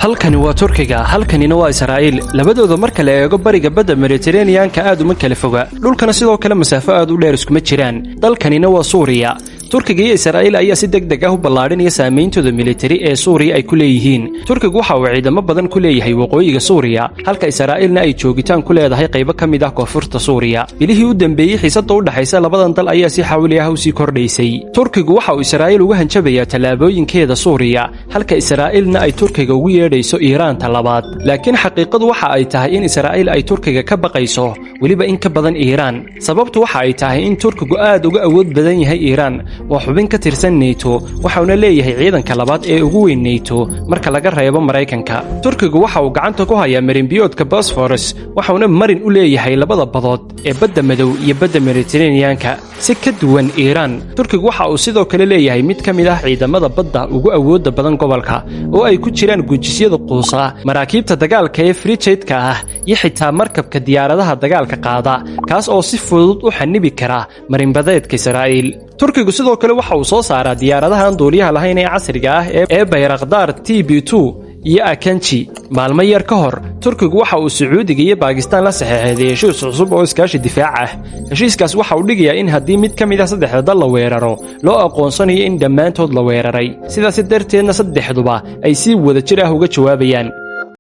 halkani waa Turkiga halkanina waa Israa'iil labadooda marka la eego bariga badda Mediterranean-ka aad uma kala foga dhulkana sidoo kale masaafo aad u dheer iskuma jiraan dalkanina waa Suuriya Turkiga iyo Israa'iil ayaa si degdeg ah u ballaarinaya saameyntooda military ee Suuriya ay ku leeyihiin Turkigu waxa uu ciidamo badan ku leeyahay waqooyiga Suuriya halka Israa'iilna ay joogitaan ku leedahay qaybo ka mid ah koonfurta Suuriya bilihii u dambeeyay xiisadda u dhaxaysa labadan dal ayaa si xawli ah u sii kordhaysay Turkigu waxa uu Israa'iil uga hanjabayaa talaabooyinkeeda Suuriya halka Israa'iilna ay Turkiga ugu yeedhayso Iiraan talabaad laakiin xaqiiqadu waxa ay tahay in Israa'iil ay Turkiga ka baqayso waliba in ka badan Iiraan sababtu waxa ay tahay in Turkigu aad uga awood badan yahay Iiraan waa xubin ka tirsan NATO waxaana leeyahay ciidanka labaad ee ugu weyn NATO marka laga reebo Mareykanka Turkigu waxa uu gacanta ku hayaa marinbiyoodka Bosphorus waxaana marin u leeyahay labada badood ee badda madow iyo badda Mediterranean-ka si ka duwan Iiraan Turkigu waxa uu sidoo kale leeyahay mid ka mid ah ciidamada badda ugu awoodda badan gobolka oo ay ku jiraan gujisyada quusa maraakiibta dagaalka ee frigate-ka ah iyo xitaa markabka diyaaradaha dagaalka qaada kaas oo si fudud u xanibi kara marinbadeedka Israa'iil Turkigu sidoo kale waxa uu soo saaraa diyaaradaha aan duuliyaha lahayn ee casriga ah ee Bayraktar TB2 iyo Akanchi maalmo yar ka hor Turkigu waxa uu Sacuudiga iyo Pakistan la saxeexday heshiis cusub oo iskaashi difaac ah heshiiskaas waxa uu dhigayaa in haddii mid ka mid ah saddexda dal la weeraro loo aqoonsanayo in dhammaantood la weeraray sidaas darteedna saddexduba ay si wada jir ah uga jawaabayaan